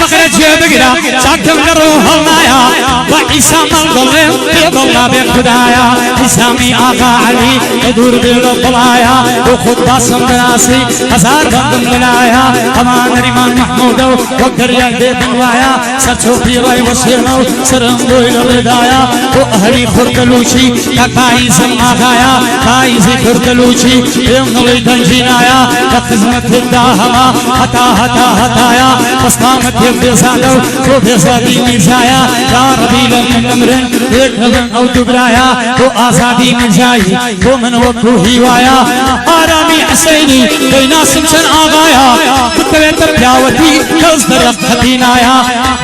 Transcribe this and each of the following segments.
فقرة جبقرا شاكم نروح المايا وعيسى مالظلم يضل بخدايا إسامي آقا علي يدور بالطلايا وخد باسم براسي هزار بندم بلايا أمان ريمان محمود وقدر يهدي بالوايا سرچوبي راي وشينو سرم دويل الردايا وأهلي خردلوشي كاكاي زماغايا كايزي خردلوشي يمنوي تنجينايا كخزمة الداهما هتايا فسقامت يبزادو وبزادي ميزايا يا ربي لمن أمرن يكهلن أو دبرايا وآزادي من جاي ومن وكو هوايا آرامي حسيني بينا سمسن آغايا كتبت بياوتي كزدر خدينايا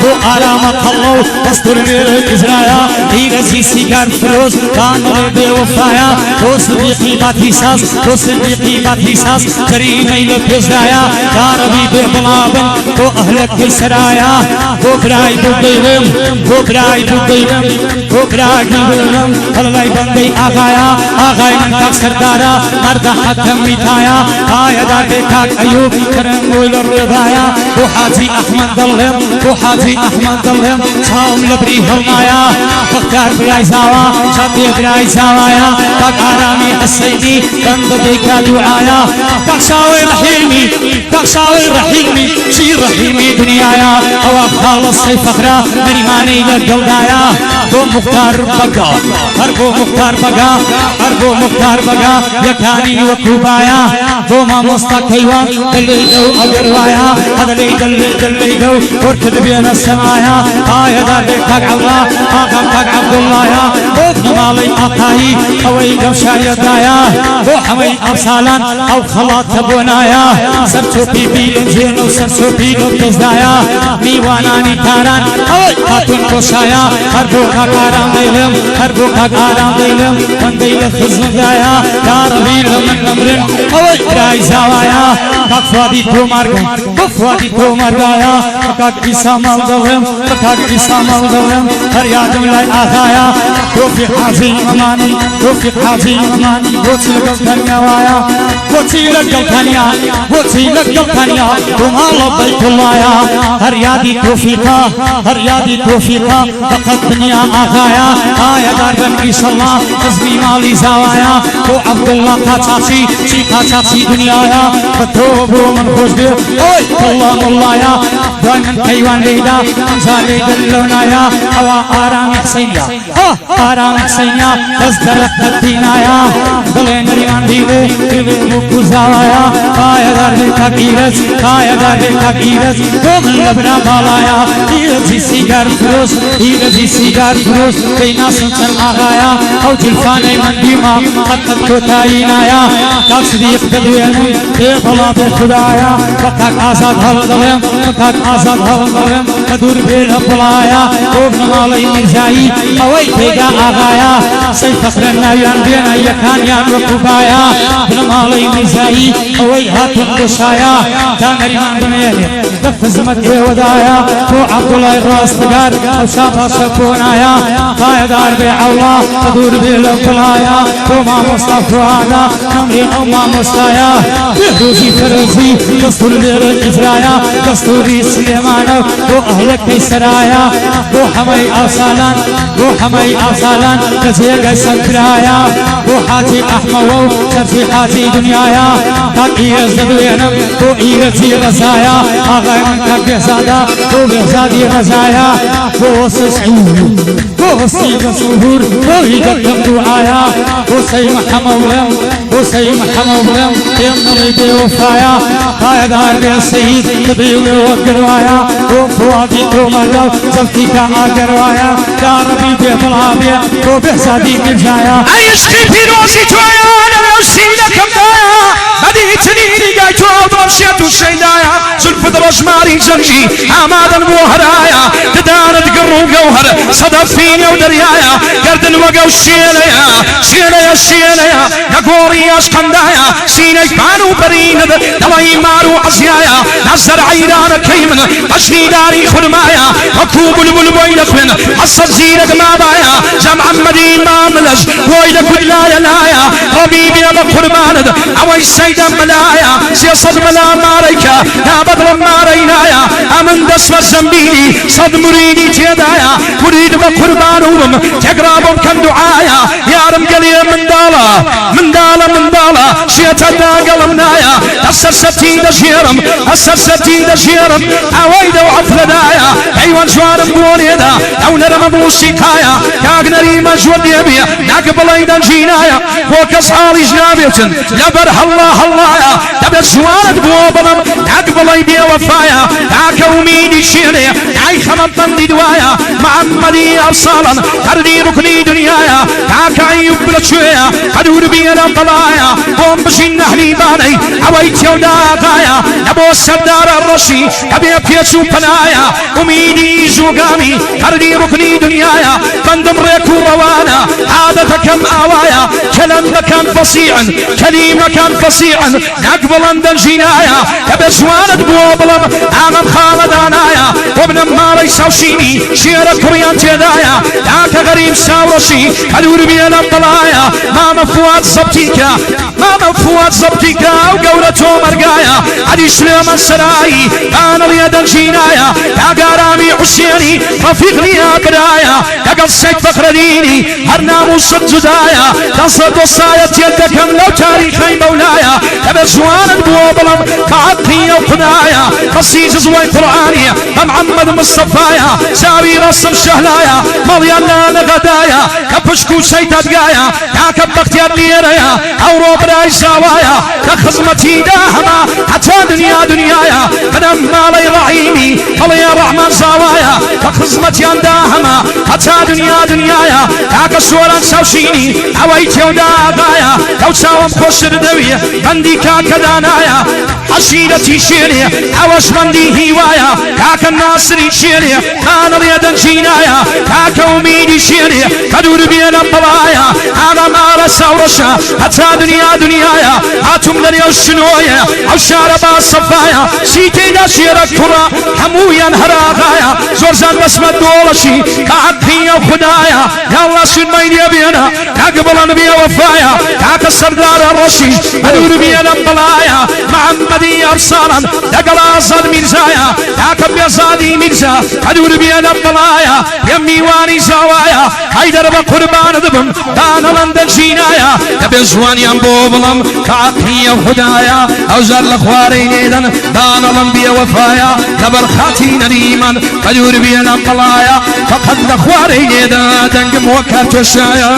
وآرام خلو وستر مير إزرايا هيرزي سيگار فروز كان ربي وفايا وصديقي باتيساس وصديقي باتيساس كريمي لبزايا يا ربي ببلابن وأهلك السرايا وبراي ببيلم وبراي ببيلم وبراي ببيلم الله بندي آغايا آغاي من تاك سردارا مرد حتم ميتايا آيا دار بكاك أيوب كرم ويل الرضايا وحاجي أحمد ظلم وحاجي أحمد ظلم صاوم لبري هرمايا فختار براي زاوا شبي براي زاوايا تاك آرامي السيدي بند بيكا دعايا تاك شاوي رحيمي تاك شاوي رحيمي شي رحيمي دنيايا أو خالص سي فخرا مريماني للقلدايا بو مختار بقا هربو مختار بقا هربو مختار بقا يكاني وكوبايا بو ما مستقيوان دليدو أقروايا هذا دليدو وركد بين السمايا آيا دارك تاك عولا آقام تاك عبد الله يا مالي أقاي أوي قمشايا دايا بو حمي أبسالان أو خلاط تبونايا سرچو بي لنجين وسرچو بي لبتزدايا ميواناني تاران أوي خاتون كوشايا هربو كاكارام ديلم هربو كاكارام ديلم من ديل خزن دايا يا ربي لمن نمرن أوي براي زاوايا كاك فوادي تو مارگم بفوادي تو مارگايا كاك إسا مالدولم كاك إسا مالدولم هر يادم لاي آغايا توفيق حاجي أماني توفيق حاجي أماني بوچي لقل وايا بوچي لقل تانيا وما لبيك الله يا هر يادي توفيقا فقط دنيا آغايا آيا دار بن إيش الله قزمي مالي زاوايا تو عبد الله قاچاچي شي قاچاچي دنيايا فتوبو من خوش بي اوي الله يا دائما كيوان ليدا انزا ليدا اللونايا هوا آرام حسينيا آرام حسينيا تزدرق الدينايا دلين ريان ديوه مكو زاوايا آيا دار بالتاكيرز آيا دار بالتاكيرز ومن لبنا بالايا إيرزي سيگار فروز بينا سنسن آغايا او جلفاني من ديما قد كوتاينايا تاك صديق دلويني بيطلا بخدايا وكاك آزاد هالدلم وكاك آزاد هالدلم مدور بير بلايا وابن مالي مرزاي اوي تيجا آغايا سي فخر النايان بينا يكان يان وكوبايا ابن مالي مرزاي اوي هاتم بشايا تانري من دنياني دفز مدهي ودايا تو عبد الله الراستقار او شابا شكونايا قايدار بعولا مدور بير بلايا وما مصطفى هذا نمري او ما مصطايا بهروزي فرزي دستور بير إفرايا دستوري سليمانو وأهلك بسرايا وحمي أصالان كزيغ سكرايا وحاتي أحمو شرفي حاتي دنيايا تاكي يزدوينم وإيرتي غزايا أغاي من كاك زادا وبهزادي غزايا ووصي بسهور وإيقتم دعايا وسي محمولم يمني بوفايا قايد عربي السيد تبيوي وقروايا وفوادي تومرلو زفتيكا آقروايا يا ربي بيطلعابيا وبهزادي مجايا عيشتي في روسي توايا أنا وسيلكم دايا بديتني لقايتو وضرشيتو الشيدايا زلفة رجماري جنجي عمادا موهرايا تدارت قرو قوهر صدف فيني ودريايا قرد الوقو الشيليا نقوري اشقندايا سيني بانو بريند دواي مارو عزيايا نزر عيران كيمن قشني داري خرمايا مكتوب البلبويلك من حصل زينك ما بايا جمع مدين ما ملج ويلك ودلايا لايا ربيبي ابا خرماند اويس سيدا ملايا سيصد ملا ماريكا يا بدر مارينايا امن دسم الزنبيلي صد مريدي تيدايا مريد بقربانهم تقرابهم كم دعايا يا رب قليل من دالا شيتا دا قلمنايا السرستي دشيرم اويدا وعفلدايا ايوان جوارم بونيدا او نرم بوشيكايا كاغنري مجود يبيا نقبل ايضا جينايا وكس حالي جنابيتن لبر الله يا تبع جوارد بوبلم نقبل ايدي وفايا كاكوميني شيري اي خمطن دي دوايا محمدي ارسالا هردي ركني دنيايا كاكا ايوب بلتشويا قدور بينا طلايا قوم بشين نحلي باني اويت يودا غايا نبو السردار الرشي ابي بيتشو بنايا اميدي زوغامي هردي ركني دنيايا قندم ريكو روانا عادة كم اوايا كلام كان فصيعا كلمة كان فصيعا نقبل عند الجنايا كبسوانة بوبلم اغم خالد عنايا وابن مالي سوشيني شيرك كريان تيدايا داك غريب ساورشي هدور بينا الطلايا ماما فواد زبطيكا وقولته مرقايا عدي سليم السراي انا رياض الجنايا داقارامي حسيني رفيق لي اقرايا داقل سيد فخر ديني هرنامو صدزدايا تصد وصايا يدكم لو تاريخي مولايا تبزوانا بوبلم معطي وقنايا قصيص زوي قرآني محمد مصطفايا ساوي رسم شهلايا مليانا لغدايا كبشكو سيد ادقايا كاكب بختيار ليريا او روبراي ساوايا كخزمتي داهما حتى دنيايا فنم مالي رحيمي مليا رحمن ساوايا كخزمتي داهما حتى دنيايا كاك سوران سوشيني اويت يودا غايا لو ساوم خوش ردوية بندي كاك دانايا حشيدتي شيري اوش بندي هوايا كاك الناصري شيري كان ريادا جينايا كاك اميدي شيري كدور بينا بلايا انا مالا سورشا حتى دنيايا هاتم لني الشنوية او شاربا صفايا سيتي دا شيرك كرا حمويا هراغايا زورزان بسمة دولشي كاكي وخدايا يا الله سن مين يبينا كاقبل نبي وفايا كاك السردار الرشي هدور بينا بلايا محمدي ارسالا دقل ازاد مرزايا كاك بيزادي مرزا هدور بينا بلايا يمي واني زوايا حيدر بقربان دبم دانا لندن جينايا تبزوان ينبوبلم كاكي وخدايا اوزار لخوارين ايدن دانا لنبي وفايا كبر خاتين ريمان هدور بينا بلايا فقد لخوارين ايدن دنقم وكاتو الشايا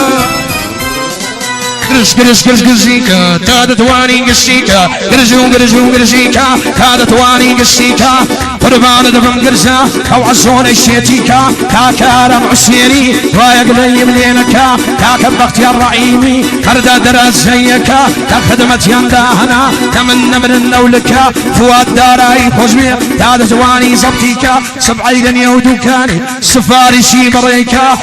قرزيكا تادت واني قسيكا قرزيكا تادت واني قسيكا قربان دفن قرزا او عزون الشيتيكا كاكارم عسيري رايق لي ملينكا كاكب بختيار رعيمي كردا دراز زيكا كخدمت ينداهنا تمنى من النولكا فواد داراي خوزمي تادت واني زبطيكا سبعي دنيا ودوكاني سفارشي بريكا